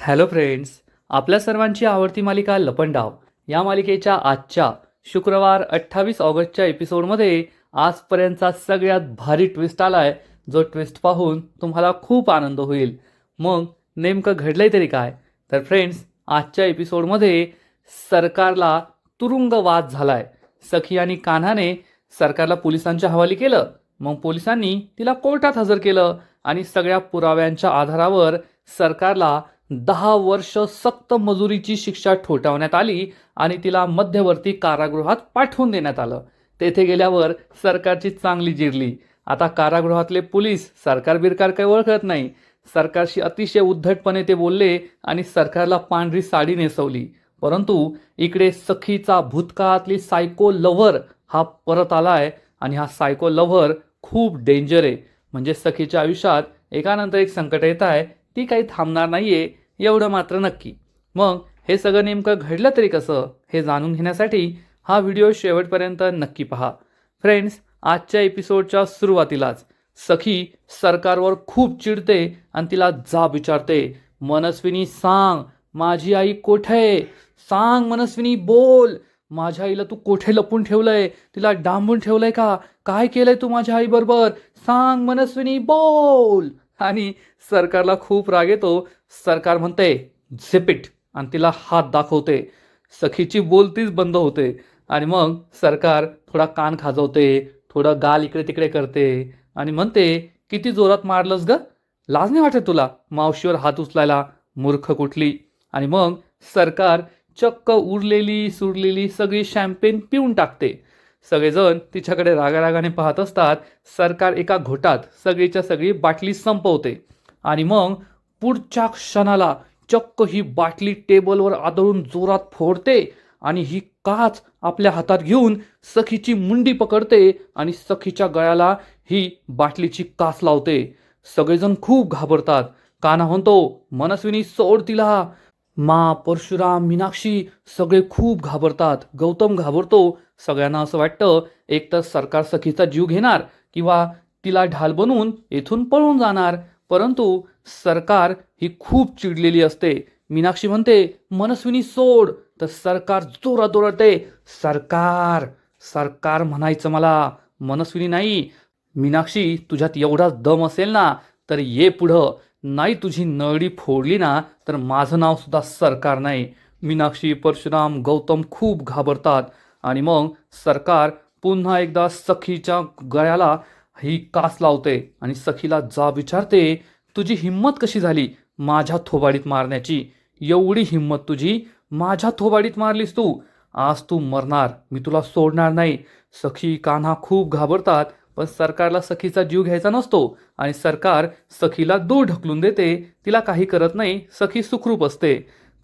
Hello friends, आपल्या सर्वांची आवडती मालिका लपंडाव या मालिकेच्या आजच्या शुक्रवार 28 ऑगस्टच्या एपिसोडमध्ये आजपर्यंतचा सगळ्यात भारी ट्विस्ट आलाय, जो ट्विस्ट पाहून तुम्हाला खूप आनंद होईल. मग नेमकं घडलंय तरी काय? तर फ्रेंड्स, आजच्या एपिसोडमध्ये सरकारला तुरुंगवास झालाय. सखी आणि कान्हाने सरकारला पोलिसांच्या हवाली केलं. मग पोलिसांनी तिला कोर्टात हजर केलं आणि सगळ्या पुराव्यांच्या आधारावर सरकारला 10 वर्ष सक्त मजुरीची शिक्षा ठोठावण्यात आली आणि तिला मध्यवर्ती कारागृहात पाठवून देण्यात आलं. तेथे गेल्यावर सरकारची चांगली जिरली. आता कारागृहातले पोलीस सरकार बिरकार काही ओळखत नाही. सरकारशी अतिशय उद्धटपणे ते बोलले आणि सरकारला पांढरी साडी नेसवली. परंतु इकडे सखीचा भूतकाळातली सायको लव्हर हा परत आलाय आणि हा सायको लव्हर खूप डेंजर आहे. म्हणजे सखीच्या आयुष्यात एकानंतर एक संकट येत आहे, ती काही थांबणार नाहीये एवढं मात्र नक्की. मग हे सगळं नेमकं घडलं तरी कसं हे जाणून घेण्यासाठी हा व्हिडिओ शेवटपर्यंत नक्की पहा. फ्रेंड्स, आजच्या एपिसोडच्या सुरुवातीलाच सखी सरकारवर खूप चिडते आणि तिला जाब विचारते, मनस्विनी सांग, माझी आई कोठे? सांग मनस्विनी, बोल. माझ्या आईला तू कोठे लपून ठेवलंय? तिला डांबून ठेवलंय का? काय केलंय तू माझ्या आई बरोबर? सांग मनस्विनी, बोल. आणि सरकारला खूप राग येतो. सरकार म्हणते झिप इट आणि तिला हात दाखवते. सखीची बोलतीच बंद होते आणि मग सरकार थोडा कान खाजवते, थोडं गाल इकडे तिकडे करते आणि म्हणते, किती जोरात मारलंस ग? लाज नाही वाटत तुला मावशीवर हात उचलायला? मूर्ख कुठली. आणि मग सरकार चक्क उरलेली सुरलेली सगळी शॅम्पेन पिऊन टाकते. सगळेजण तिच्याकडे रागारागाने पाहत असतात. सरकार एका घोटात सगळीच्या सगळी बाटली संपवते आणि मग पुढच्या क्षणाला चक्क ही बाटली टेबलवर आदळून जोरात फोडते आणि ही काच आपल्या हातात घेऊन सखीची मुंडी पकडते आणि सखीच्या गळ्याला ही बाटलीची काच लावते. सगळेजण खूप घाबरतात. कान्हा म्हणतो, मनस्विनी सोड तिला. मा, परशुराम, मीनाक्षी सगळे खूप घाबरतात. गौतम घाबरतो. सगळ्यांना असं वाटतं एकतर सरकार सखीचा जीव घेणार किंवा तिला ढाल बनवून येथून पळून जाणार. परंतु सरकार ही खूप चिडलेली असते. मीनाक्षी म्हणते, मनस्विनी सोड. तर सरकार जोरात ओरडते, सरकार सरकार म्हणायचं मला, मनस्विनी नाही. मीनाक्षी, तुझ्यात एवढाच दम असेल ना तर ये पुढं. नाही तुझी नळी फोडली ना तर माझं नाव सुद्धा सरकार नाही. मीनाक्षी, परशुराम, गौतम खूप घाबरतात आणि मग सरकार पुन्हा एकदा सखीच्या गळ्याला ही कास लावते आणि सखीला जाब विचारते, तुझी हिंमत कशी झाली माझ्या थोबाडीत मारण्याची? एवढी हिंमत तुझी? माझ्या थोबाडीत मारलीस तू. आज तू मरणार, मी तुला सोडणार नाही. सखी, कान्हा खूप घाबरतात. पण सरकारला सखीचा जीव घ्यायचा नसतो आणि सरकार सखीला दूर ढकलून देते. तिला काही करत नाही. सखी सुखरूप असते.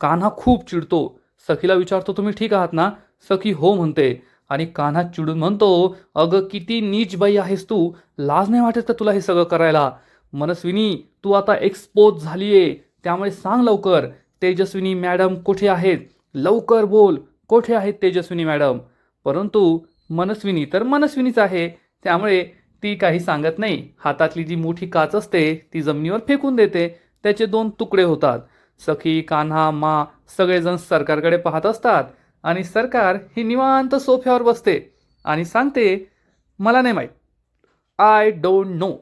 कान्हा खूप चिडतो. सखीला विचारतो, तुम्ही ठीक आहात ना? सखी हो म्हणते आणि कान्हा चिडून म्हणतो, अगं किती नीच बाई आहेस तू. लाज नाही वाटत का तुला हे सगळं करायला? मनस्विनी, तू आता एक्सपोज झालीये, त्यामुळे सांग लवकर, तेजस्विनी मॅडम कुठे आहेत? लवकर बोल, कुठे आहेत तेजस्विनी मॅडम? परंतु मनस्विनी तर मनस्विनीच आहे, त्यामुळे ती काही सांगत नाही. हातातली जी मोठी काच असते ती जमिनीवर फेकून देते. त्याचे 2 तुकडे होतात. सखी, कान्हा, मा सगळेजण सरकारकडे पाहत असतात आणि सरकार ही निवांत सोफ्यावर बसते आणि सांगते, मला नाही माहीत, आय डोंट नो.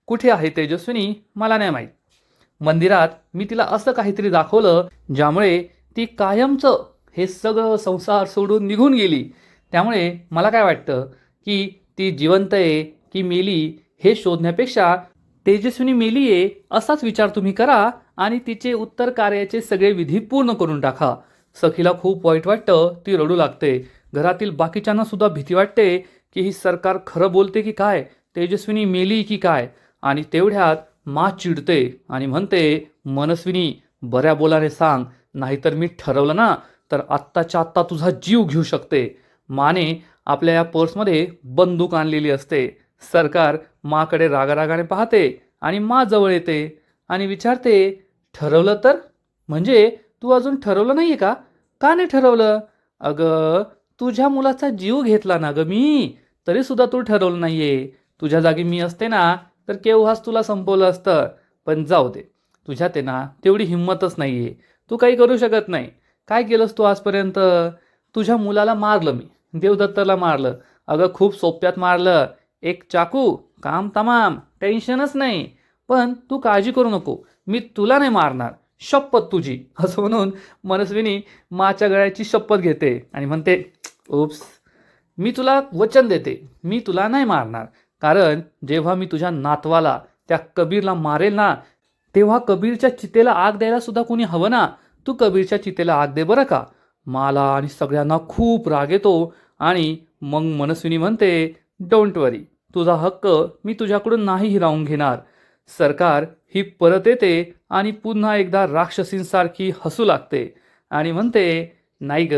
कुठे आहे तेजस्विनी मला नाही माहीत. मंदिरात मी तिला असं काहीतरी दाखवलं ज्यामुळे ती कायमचं हे सगळं संसार सोडून निघून गेली. त्यामुळे मला काय वाटतं की ती जिवंत आहे की मेली हे शोधण्यापेक्षा तेजस्विनी मेली आहे असाच विचार तुम्ही करा आणि तिचे उत्तर कार्याचे सगळे विधी पूर्ण करून टाका. सखीला खूप वाईट वाटतं. ती रडू लागते. घरातील बाकीच्यांना सुद्धा भीती वाटते की ही सरकार खरं बोलते की काय, तेजस्विनी मेली की काय. आणि तेवढ्यात मा चिडते आणि म्हणते, मनस्विनी बऱ्या बोलाने सांग, नाहीतर मी ठरवलं ना तर आत्ताच्या आत्ता तुझा जीव घेऊ शकते. माने आपल्या या पर्समध्ये बंदूक आणलेली असते. सरकार माकडे रागारागाने पाहते आणि मा जवळ येते आणि विचारते, ठरवलं तर? म्हणजे तू अजून ठरवलं नाहीये का? का नाही ठरवलं? अगं, तुझ्या मुलाचा जीव घेतला ना ग मी, तरी सुद्धा तू ठरवलं नाहीये. तुझ्या जागी मी असते ना तर केव्हाच तुला संपवलं असतं. पण जाऊ दे, तुझ्यात आहे ना तेवढी हिंमतच नाही आहे. तू काही करू शकत नाही. काय केलंस तू आजपर्यंत? तुझ्या मुलाला मारलं मी, देवदत्तला मारलं. अगं खूप सोप्यात मारलं. एक चाकू, काम तमाम, टेन्शनच नाही. पण तू काळजी करू नको, मी तुला नाही मारणार, शपथ तुझी. असं म्हणून मनस्विनी माच्या गळ्याची शपथ घेते आणि म्हणते, उप्स, मी तुला वचन देते, मी तुला नाही मारणार. कारण जेव्हा मी तुझ्या नातवाला, त्या कबीरला मारेल ना, तेव्हा कबीरच्या चितेला आग द्यायला सुद्धा कोणी हवं ना. तू कबीरच्या चितेला आग दे बरं का. मला आणि सगळ्यांना खूप राग येतो आणि मग मनस्विनी म्हणते, डोंट वरी, तुझा हक्क मी तुझ्याकडून नाही हिरावून घेणार. सरकार ही परत येते आणि पुन्हा एकदा राक्षसींसारखी हसू लागते आणि म्हणते, नाही ग,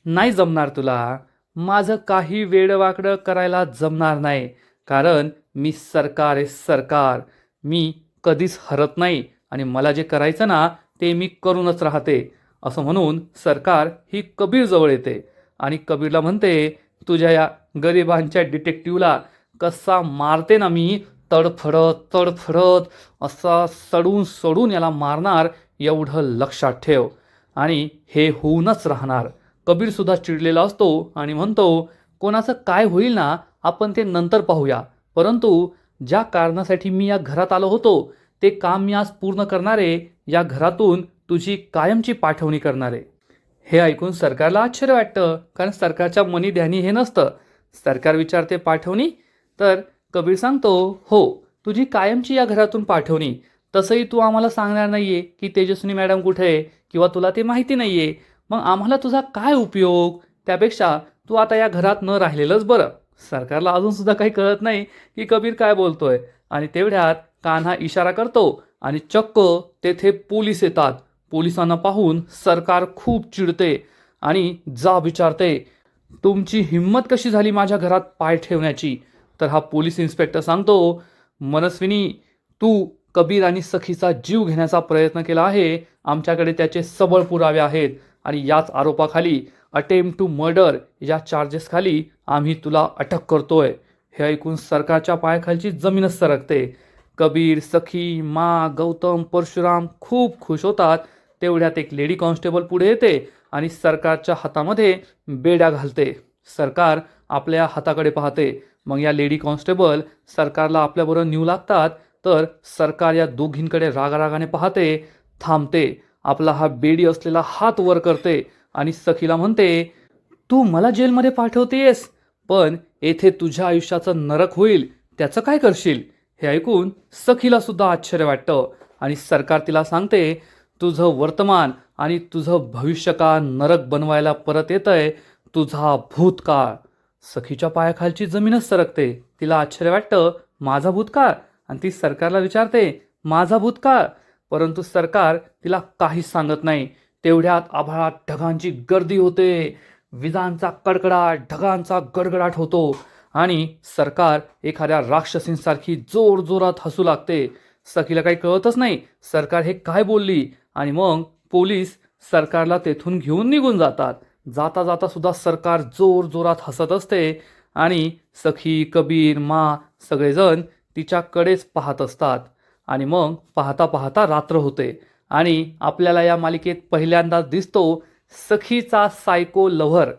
नाही जमणार तुला. माझं काही वेडवाकडं करायला जमणार नाही. कारण मी सरकार आहे, सरकार. मी कधीच हरत नाही आणि मला जे करायचं ना ते मी करूनच राहते. असं म्हणून सरकार ही कबीर जवळ येते आणि कबीरला म्हणते, तुझ्या या गरिबांच्या डिटेक्टिव्हला कसा मारते ना मी, तडफडत तडफडत असा सडून सडून याला मारणार, एवढं लक्षात ठेव. आणि हे होऊनच राहणार. कबीरसुद्धा चिडलेला असतो आणि म्हणतो, कोणाचं काय होईल ना आपण ते नंतर पाहूया, परंतु ज्या कारणासाठी मी या घरात आलो होतो ते काम मी आज पूर्ण करणारे, या घरातून तुझी कायमची पाठवणी करणारे. हे ऐकून सरकारला आश्चर्य वाटतं, कारण सरकारच्या मनी ध्यानी हे नसतं. सरकार विचारते, पाठवणी? तर कबीर सांगतो, हो, तुझी कायमची या घरातून पाठवणी. तसंही तू आम्हाला सांगणार नाहीये की तेजस्विनी मॅडम कुठे आहे, किंवा तुला ते माहिती नाहीये. मग आम्हाला तुझा काय उपयोग? त्यापेक्षा तू आता या घरात न राहिलेलंच बरं. सरकारला अजून सुद्धा काही कळत नाही की कबीर काय बोलतोय. आणि तेवढ्यात कान्हा इशारा करतो आणि चक्क तेथे पोलीस येतात. पोलिसांना पाहून सरकार खूप चिडते आणि जा विचारते, तुमची हिंमत कशी झाली माझ्या घरात पाय ठेवण्याची? तर हा पोलीस इन्स्पेक्टर सांगतो, मनस्विनी, तू कबीर आणि सखीचा जीव घेण्याचा प्रयत्न केला आहे. आमच्याकडे त्याचे सबळ पुरावे आहेत आणि याच आरोपाखाली, अटेम्प्ट टू मर्डर या चार्जेसखाली आम्ही तुला अटक करतोय. हे ऐकून सरकारच्या पायाखालची जमीनच सरकते. कबीर, सखी, मा, गौतम, परशुराम खूप खुश होतात. तेवढ्यात एक लेडी कॉन्स्टेबल पुढे येते आणि सरकारच्या हातामध्ये बेड्या घालते. सरकार आपल्या हाताकडे पाहते. मग या लेडी कॉन्स्टेबल सरकारला आपल्याबरोबर नेऊ लागतात. तर सरकार या दोघींकडे रागारागाने पाहते, थांबते, आपला हा बेडी असलेला हात वर करते आणि सखीला म्हणते, तू मला जेलमध्ये पाठवतेस, पण येथे तुझ्या आयुष्याचं नरक होईल, त्याचं काय करशील? हे ऐकून सखीला सुद्धा आश्चर्य वाटतं आणि सरकार तिला सांगते, तुझं वर्तमान आणि तुझं भविष्यकाळ नरक बनवायला परत येतंय, तुझा भूतकाळ. सखीच्या पायाखालची जमीनच सरकते. तिला आश्चर्य वाटतं, माझा भूतकाळ? आणि ती सरकारला विचारते, माझा भूतकाळ? परंतु सरकार तिला काहीच सांगत नाही. तेवढ्यात आभाळात ढगांची गर्दी होते. विजांचा कडकडाट, ढगांचा गडगडाट होतो आणि सरकार एखाद्या राक्षसींसारखी जोरजोरात हसू लागते. सखीला काही कळतच नाही सरकार हे काय बोलली. आणि मग पोलीस सरकारला तेथून घेऊन निघून जातात. जाता जाता सुद्धा सरकार जोरजोरात हसत असते आणि सखी, कबीर, मा सगळेजण तिच्याकडेच पाहत असतात. आणि मग पाहता पाहता रात्र होते आणि आपल्याला या मालिकेत पहिल्यांदाच दिसतो सखीचा सायको लव्हर.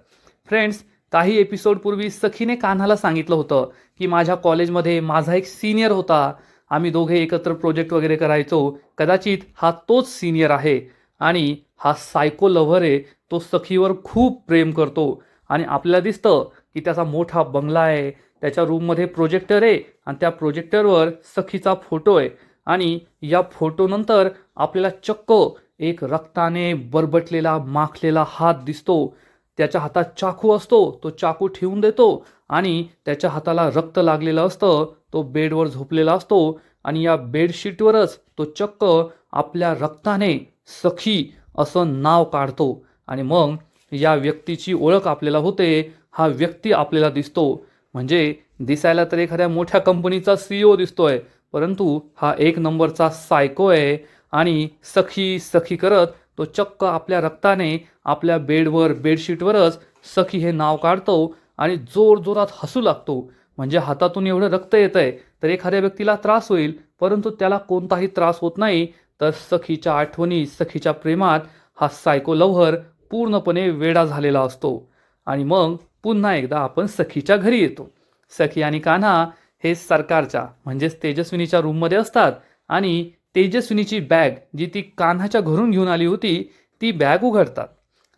फ्रेंड्स, काही एपिसोडपूर्वी सखीने कान्हाला सांगितलं होतं की माझ्या कॉलेजमध्ये माझा एक सिनियर होता, आम्ही दोघे एकत्र प्रोजेक्ट वगैरे करायचो, कदाचित हा तोच सिनियर आहे आणि हा सायको लव्हर आहे. तो सखीवर खूप प्रेम करतो आणि आपल्याला दिसतं की त्याचा मोठा बंगला आहे, त्याच्या रूममध्ये प्रोजेक्टर आहे आणि त्या प्रोजेक्टरवर सखीचा फोटो आहे. आणि या फोटोनंतर आपल्याला चक्क एक रक्ताने बरबटलेला माखलेला हात दिसतो. त्याच्या हातात चाकू असतो, तो चाकू ठेवून देतो आणि त्याच्या हाताला रक्त लागलेलं असतं. तो बेडवर झोपलेला असतो आणि या बेडशीटवरच तो चक्क आपल्या रक्ताने सखी असं नाव काढतो. आणि मग या व्यक्तीची ओळख आपल्याला होते. हा व्यक्ती आपल्याला दिसतो, म्हणजे दिसायला तर एखाद्या मोठ्या कंपनीचा CEO दिसतोय, परंतु हा एक नंबरचा सायको आहे. आणि सखी सखी करत तो चक्क आपल्या रक्ताने आपल्या बेडवर, बेडशीटवरच सखी हे नाव काढतो आणि जोरजोरात हसू लागतो. म्हणजे हातातून एवढं रक्त येतंय तर एखाद्या व्यक्तीला त्रास होईल, परंतु त्याला कोणताही त्रास होत नाही. तर सखीच्या आठवणी, सखीच्या प्रेमात हा सायको लव्हर पूर्णपणे वेडा झालेला असतो. आणि मग पुन्हा एकदा आपण सखीच्या घरी येतो. सखी आणि कान्हा हे सरकारच्या म्हणजेच तेजस्विनीच्या रूममध्ये असतात आणि तेजस्विनीची बॅग जी ती कान्हाच्या घरून घेऊन आली होती ती बॅग उघडतात.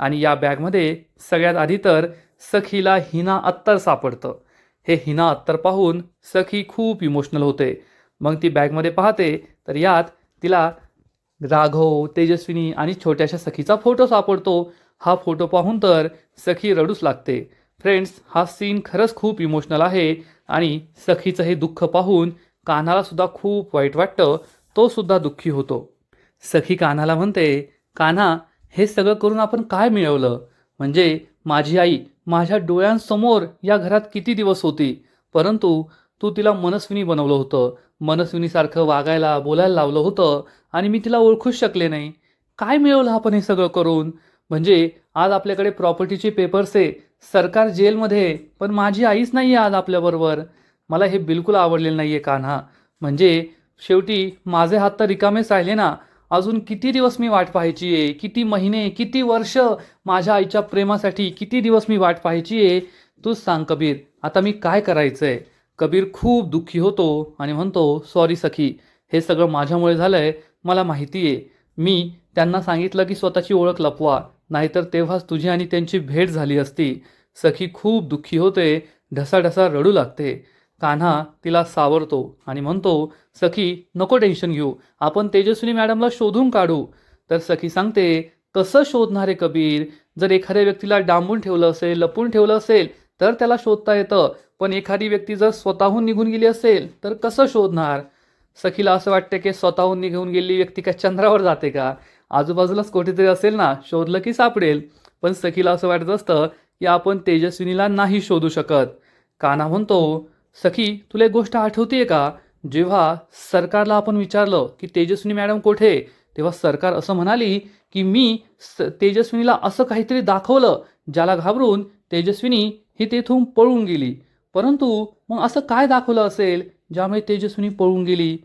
आणि या बॅगमध्ये सगळ्यात आधी तर सखीला हिना अत्तर सापडतं. हे हिना अत्तर पाहून सखी खूप इमोशनल होते. मग ती बॅगमध्ये पाहते तर यात तिला राघव, तेजस्विनी आणि छोट्याशा सखीचा फोटो सापडतो. हा फोटो पाहून तर सखी रडूच लागते. फ्रेंड्स, हा सीन खरंच खूप इमोशनल आहे आणि सखीचं हे दुःख पाहून कान्हाला सुद्धा खूप वाईट वाटतं. तो सुद्धा दुःखी होतो. सखी कान्हाला म्हणते, कान्हा, हे सगळं करून आपण काय मिळवलं? म्हणजे माझी आई माझ्या डोळ्यांसमोर या घरात किती दिवस होती, परंतु तू तिला मनस्विनी बनवलं होतं. मनस्विनीसारखं वागायला, बोलायला लावलं होतं आणि मी तिला ओळखूच शकले नाही. काय मिळवलं आपण हे सगळं करून? म्हणजे आज आपल्याकडे प्रॉपर्टीचे पेपर्स आहे, सरकार जेलमध्ये आहे, पण माझी आईच नाही आहे आज आपल्याबरोबर. मला हे बिलकुल आवडलेलं नाही आहे कान्हा. म्हणजे शेवटी माझे हात तर रिकामेच राहिले ना. अजून किती दिवस मी वाट पाहायची आहे? किती महिने, किती वर्ष माझ्या आईच्या प्रेमासाठी किती दिवस मी वाट पाहायची आहे? तूच सांग कबीर, आता मी काय करायचं आहे? कबीर खूप दुःखी होतो आणि म्हणतो, सॉरी सखी, हे सगळं माझ्यामुळे झालं आहे. मला माहिती आहे. मी त्यांना सांगितलं की स्वतःची ओळख लपवा, नाहीतर तेव्हाच तुझी आणि त्यांची भेट झाली असती. सखी खूप दुःखी होते, ढसाढसा रडू लागते. कान्हा तिला सावरतो आणि म्हणतो, सखी नको टेन्शन घेऊ, आपण तेजस्विनी मॅडमला शोधून काढू. तर सखी सांगते, कसं शोधणार आहे कबीर? जर एखाद्या व्यक्तीला डांबून ठेवलं असेल, लपून ठेवलं असेल तर त्याला शोधता येतं, पण एखादी व्यक्ती जर स्वतःहून निघून गेली असेल तर कसं शोधणार? सखीला असं वाटतं की स्वतःहून निघून गेलेली व्यक्ती काय चंद्रावर जाते का? आजूबाजूलाच कुठेतरी असेल ना, शोधलं की सापडेल. पण सखीला असं वाटत असतं की आपण तेजस्विनीला नाही शोधू शकत. कान्हा म्हणतो, सखी तुला एक गोष्ट आठवतीये का? जेव्हा सरकारला आपण विचारलं की तेजस्विनी मॅडम कुठे, तेव्हा सरकार असं म्हणाली की मी तेजस्विनीला असं काहीतरी दाखवलं ज्याला घाबरून तेजस्विनी ही तेथून पळून गेली. परंतु मग असं काय दाखवलं असेल ज्यामुळे तेजस्विनी पळून गेली?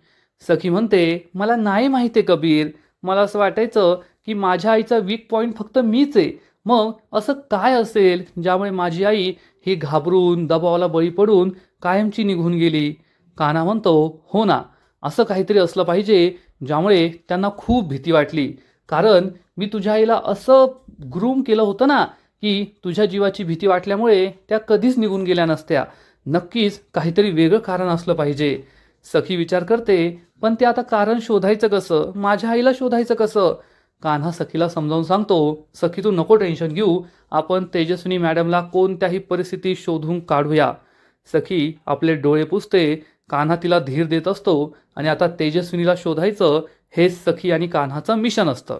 सखी म्हणते, मला नाही माहिती कबीर. मला असं वाटायचं की माझ्या आईचा वीक पॉईंट फक्त मीच आहे. मग असं काय असेल ज्यामुळे माझी आई ही घाबरून, दबावाला बळी पडून कायमची निघून गेली? कान्हा म्हणतो, हो ना, असं काहीतरी असलं पाहिजे ज्यामुळे त्यांना खूप भीती वाटली. कारण मी तुझ्या आईला असं ग्रूम केलं होतं ना की तुझ्या जीवाची भीती वाटल्यामुळे त्या कधीच निघून गेल्या नसत्या. नक्कीच काहीतरी वेगळं कारण असलं पाहिजे. सखी विचार करते, पण ते आता कारण शोधायचं कसं? माझ्या आईला शोधायचं कसं? कान्हा सखीला समजावून सांगतो, सखी तू नको टेन्शन घेऊ, आपण तेजस्विनी मॅडमला कोणत्याही परिस्थितीत शोधून काढूया. सखी आपले डोळे पुसते. कान्हा तिला धीर देत असतो आणि आता तेजस्विनीला शोधायचं हे सखी आणि कान्हाचं मिशन असतं.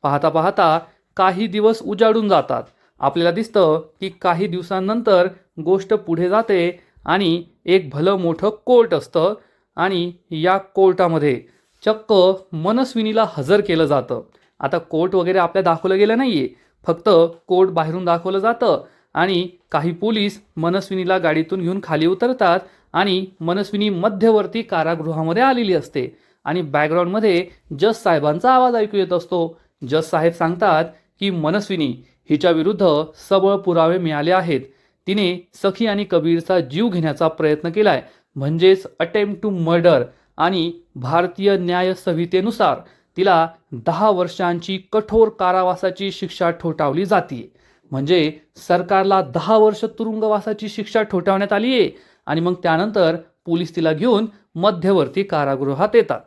पाहता पाहता काही दिवस उजाडून जातात. आपल्याला दिसतं की काही दिवसांनंतर गोष्ट पुढे जाते आणि एक भलं मोठं कोर्ट असतं आणि या कोर्टामध्ये चक्क मनस्विनीला हजर केलं जातं. आता कोर्ट वगैरे आपल्या दाखवलं गेलं नाहीये, फक्त कोर्ट बाहेरून दाखवलं जातं आणि काही पोलीस मनस्विनीला गाडीतून घेऊन खाली उतरतात आणि मनस्विनी मध्यवर्ती कारागृहामध्ये आलेली असते आणि बॅकग्राऊंडमध्ये जज साहेबांचा आवाज ऐकू येत असतो. जज साहेब सांगतात की मनस्विनी हिच्या विरुद्ध सबळ पुरावे मिळाले आहेत. तिने सखी आणि कबीरचा जीव घेण्याचा प्रयत्न केलाय, म्हणजेच अटेम्प्ट टू मर्डर, आणि भारतीय न्याय संहितेनुसार तिला 10 वर्षांची कठोर कारावासाची शिक्षा ठोठावली जाते. म्हणजे सरकारला 10 वर्ष तुरुंगवासाची शिक्षा ठोठावण्यात आली आहे आणि मग त्यानंतर पोलीस तिला घेऊन मध्यवर्ती कारागृहात येतात.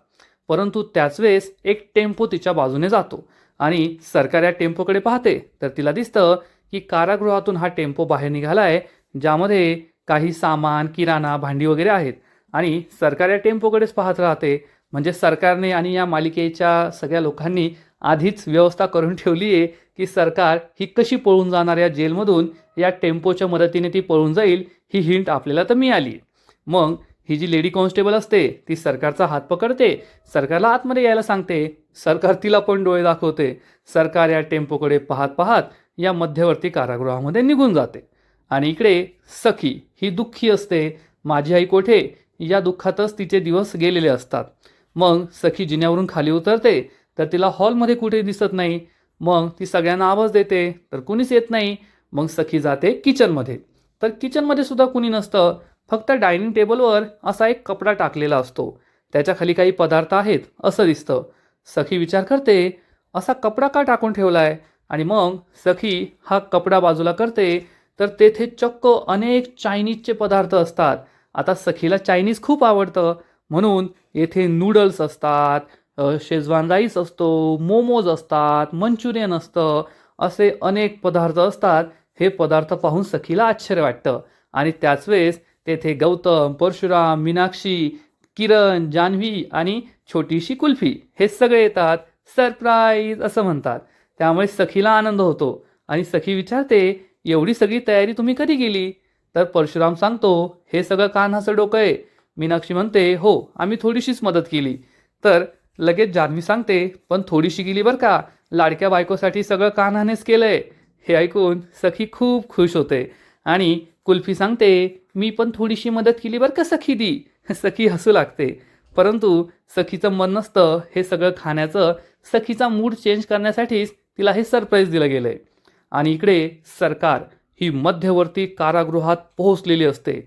परंतु त्याच वेळेस एक टेम्पो तिच्या बाजूने जातो आणि सरकार या टेम्पोकडे पाहते तर तिला दिसतं की कारागृहातून हा टेम्पो बाहेर निघालाय, ज्यामध्ये काही सामान, किराणा, भांडी वगैरे आहेत आणि सरकार या टेम्पोकडेच पाहत राहते. म्हणजे सरकारने आणि या मालिकेच्या सगळ्या लोकांनी आधीच व्यवस्था करून ठेवली आहे की सरकार ही कशी पळून जाणार या जेलमधून, या टेम्पोच्या मदतीने ती पळून जाईल, ही हिंट आपल्याला तर मिळाली. मग ही जी लेडी कॉन्स्टेबल असते ती सरकारचा हात पकडते, सरकारला आतमध्ये यायला सांगते. सरकार तिला पण डोळे दाखवते. सरकार या टेम्पोकडे पाहत पाहत या मध्यवर्ती कारागृहामध्ये निघून जाते. आणि इकडे सखी ही दुःखी असते. माझी आई कोठे, या दुःखातच तिचे दिवस गेलेले असतात. मग सखी जिन्यावरून खाली उतरते तर तिला हॉलमध्ये कुठे दिसत नाही. मग ती सगळ्यांना आवाज देते तर कुणीच येत नाही. मग सखी जाते किचनमध्ये, तर किचनमध्ये सुद्धा कुणी नसतं. फक्त डायनिंग टेबलवर असा एक कपडा टाकलेला असतो, त्याच्या खाली काही पदार्थ आहेत असं दिसतं. सखी विचार करते असा कपडा का टाकून ठेवलाय, आणि मग सखी हा कपडा बाजूला करते तर तेथे चक्क अनेक चायनीजचे पदार्थ असतात. आता सखीला चायनीज खूप आवडतं म्हणून येथे नूडल्स असतात, शेजवान राईस असतो, मोमोज असतात, मंचुरियन असतं, असे अनेक पदार्थ असतात. हे पदार्थ पाहून सखीला आश्चर्य वाटतं. आणि त्याच वेळेस तेथे गौतम, परशुराम, मीनाक्षी, किरण, जान्हवी आणि छोटीशी कुल्फी हे सगळे येतात. सरप्राईज असं म्हणतात. त्यामुळे सखीला आनंद होतो आणि सखी विचारते एवढी सगळी तयारी तुम्ही कधी केली. तर परशुराम सांगतो हे सगळं कान्हाचं डोकं आहे. मीनाक्षी म्हणते हो, आम्ही थोडीशीच मदत केली. तर लगेच जान्हवी सांगते पण थोडीशी केली बरं का, लाडक्या बायकोसाठी सगळं कान्हानेच केलंय. हे ऐकून सखी खूप खुश होते. आणि कुल्फी सांगते मी पण थोडीशी मदत केली बरं का सखी दी. सखी हसू लागते. परंतु सखीचं मन नसतं हे सगळं खाण्याचं. सखीचा मूड चेंज करण्यासाठीच तिला हे सरप्राईज दिलं गेलंय. आणि इकडे सरकार ही मध्यवर्ती कारागृहात पोहोचलेली असते.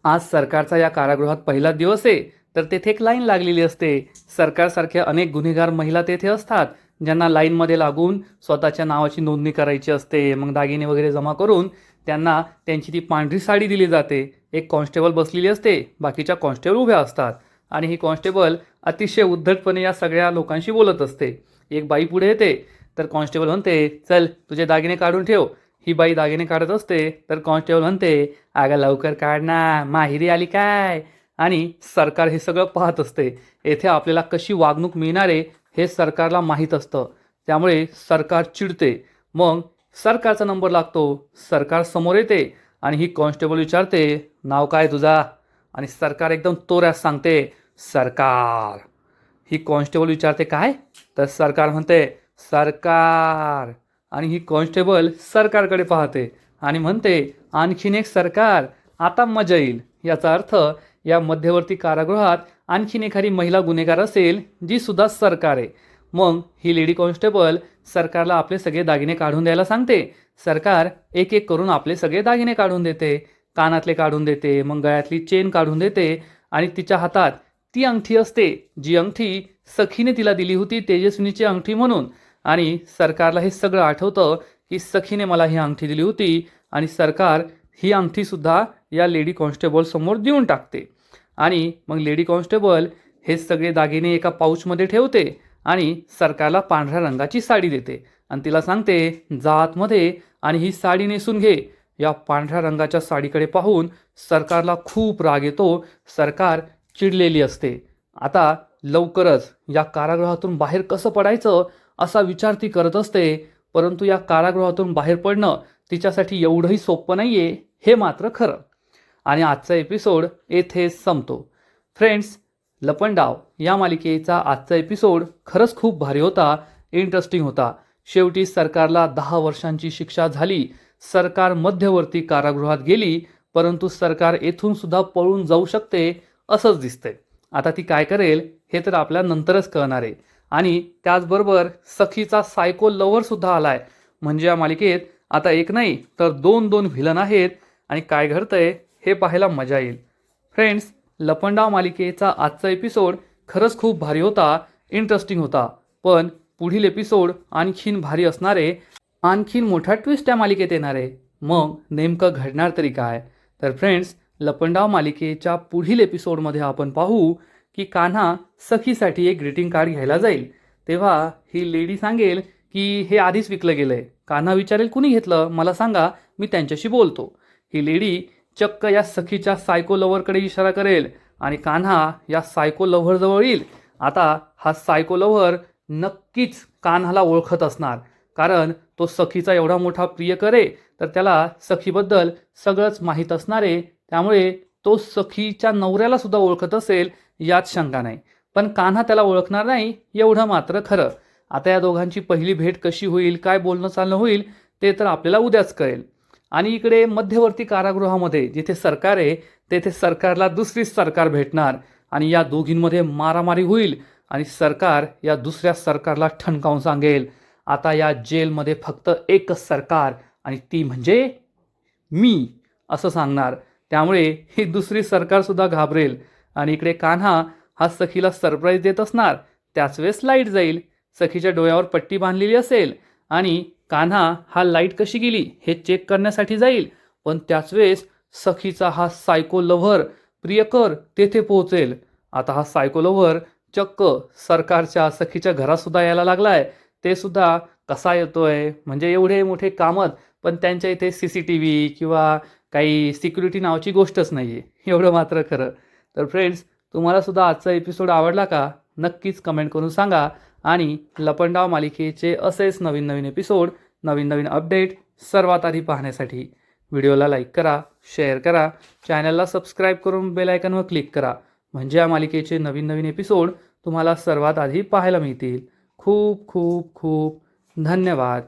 आज सरकारचा या कारागृहात पहिला दिवस आहे, तर तेथे एक लाईन लागलेली असते. सरकारसारख्या अनेक गुन्हेगार महिला तेथे असतात ज्यांना लाईनमध्ये लागून स्वतःच्या नावाची नोंदणी करायची असते. मग दागिने वगैरे जमा करून त्यांना त्यांची ती पांढरी साडी दिली जाते. एक कॉन्स्टेबल बसलेली असते, बाकीच्या कॉन्स्टेबल उभ्या असतात आणि ही कॉन्स्टेबल अतिशय उद्धटपणे या सगळ्या लोकांशी बोलत असते. एक बाई पुढे येते तर कॉन्स्टेबल म्हणते चल तुझे दागिने काढून ठेव. ही बाई दागिने काढत असते तर कॉन्स्टेबल म्हणते अगं लवकर काढ ना, माहिरी आली काय. आणि सरकार हे सगळं पाहत असते. येथे आपल्याला कशी वागणूक मिळणार आहे हे सरकारला माहीत असतं. त्यामुळे सरकार चिडते. मग सरकारचा नंबर लागतो. सरकार समोर येते आणि ही कॉन्स्टेबल विचारते नाव काय तुझा. आणि सरकार एकदम तोऱ्यात सांगते सरकार. ही कॉन्स्टेबल विचारते काय, तर सरकार म्हणते सरकार. आणि ही कॉन्स्टेबल सरकारकडे पाहते आणि म्हणते आणखीन एक सरकार, आता मजा येईल. याचा अर्थ या मध्यवर्ती कारागृहात आणखीन एखादी महिला गुन्हेगार असेल जी सुद्धा सरकार आहे. मग ही लेडी कॉन्स्टेबल सरकारला आपले सगळे दागिने काढून द्यायला सांगते. सरकार एक एक करून आपले सगळे दागिने काढून देते. कानातले काढून देते, मग गळ्यातली चेन काढून देते आणि तिच्या हातात ती अंगठी असते जी अंगठी सखीने तिला दिली होती, तेजस्विनीची अंगठी म्हणून. आणि सरकारला हे सगळं आठवतं की सखीने मला ही अंगठी दिली होती. आणि सरकार ही अंगठीसुद्धा या लेडी कॉन्स्टेबल समोर देऊन टाकते. आणि मग लेडी कॉन्स्टेबल हे सगळे दागिने एका पाऊचमध्ये ठेवते आणि सरकारला पांढऱ्या रंगाची साडी देते आणि तिला सांगते जा आतमध्ये आणि ही साडी नेसून घे. या पांढऱ्या रंगाच्या साडीकडे पाहून सरकारला खूप राग येतो. सरकार चिडलेली असते. आता लवकरच या कारागृहातून बाहेर कसं पडायचं असा विचार ती करत असते. परंतु या कारागृहातून बाहेर पडणं तिच्यासाठी एवढंही सोपं नाही आहे हे मात्र खरं. आणि आजचा एपिसोड येथे संपतो. फ्रेंड्स, लपंडाव या मालिकेचा आजचा एपिसोड खरंच खूप भारी होता, इंटरेस्टिंग होता. शेवटी सरकारला 10 वर्षांची शिक्षा झाली. सरकार मध्यवर्ती कारागृहात गेली, परंतु सरकार येथून सुद्धा पळून जाऊ शकते असंच दिसतंय. आता ती काय करेल हे तर आपल्याला नंतरच कळणार आहे. आणि त्याचबरोबर सखीचा सायको लव्हर सुद्धा आलाय. म्हणजे या मालिकेत आता एक नाही तर दोन व्हिलन आहेत आणि काय घडतंय हे पाहायला मजा येईल. फ्रेंड्स, लपंडाव मालिकेचा आजचा एपिसोड खरंच खूप भारी होता, इंटरेस्टिंग होता. पण पुढील एपिसोड आणखीन भारी असणार आहे. आणखीन मोठा ट्विस्ट त्या मालिकेत येणार आहे. मग नेमकं घडणार तरी काय. तर फ्रेंड्स, लपंडाव मालिकेच्या पुढील एपिसोडमध्ये आपण पाहू की कान्हा सखीसाठी एक ग्रीटिंग कार्ड घ्यायला जाईल. तेव्हा ही लेडी सांगेल की हे आधीच विकलं गेलंय. कान्हा विचारेल कुणी घेतलं मला सांगा, मी त्यांच्याशी बोलतो. ही लेडी चक्क या सखीच्या सायको लव्हरकडे इशारा करेल आणि कान्हा या सायको लव्हरजवळ येईल. आता हा सायको लव्हर नक्कीच कान्हाला ओळखत असणार, कारण तो सखीचा एवढा मोठा प्रियकर आहे, तर त्याला सखीबद्दल सगळंच माहीत असणार आहे. त्यामुळे तो सखीच्या नवऱ्याला सुद्धा ओळखत असेल यात शंका नाही. पण कान्हा त्याला ओळखणार नाही एवढं मात्र खरं. आता या दोघांची पहिली भेट कशी होईल, काय बोलणं चालणं होईल ते तर आपल्याला उद्याच कळेल. आणि इकडे मध्यवर्ती कारागृहामध्ये जिथे सरकार आहे तेथे सरकारला दुसरीच सरकार भेटणार आणि या दोघींमध्ये मारामारी होईल आणि सरकार या दुसऱ्या सरकारला ठणकावून सांगेल, आता या जेलमध्ये फक्त एकच सरकार आणि ती म्हणजे मी, असं सांगणार. त्यामुळे ही दुसरी सरकारसुद्धा घाबरेल आणि इकडे कान्हा हा सखीला सरप्राईज देत असणार. त्याच वेळेस लाईट जाईल, सखीच्या डोळ्यावर पट्टी बांधलेली असेल आणि कान्हा हा लाईट कशी गेली हे चेक करण्यासाठी जाईल. पण त्याच वेळेस सखीचा हा सायको लव्हर प्रियकर तेथे पोहोचेल. आता हा सायको लव्हर चक्क सरकारच्या सखीच्या घरात सुद्धा यायला लागलाय. ते सुद्धा कसा येतोय म्हणजे एवढे मोठे कामत, पण त्यांच्या इथे CCTV किंवा काही सिक्युरिटी नावाची गोष्टच नाही आहे, एवढं मात्र खरं. तर फ्रेंड्स, तुम्हाला सुद्धा आजचा एपिसोड आवडला का? नक्कीच कमेंट करून सांगा. आणि लपंडाव मालिकेचे असेच नवीन नवीन एपिसोड, नवीन नवीन अपडेट सर्वात आधी पाहण्यासाठी व्हिडिओला लाईक करा, शेअर करा, चॅनलला सबस्क्राईब करून बेल आयकॉनवर क्लिक करा. म्हणजे या मालिकेचे नवीन नवीन एपिसोड तुम्हाला सर्वात आधी पाहायला मिळतील. खूप खूप खूप धन्यवाद.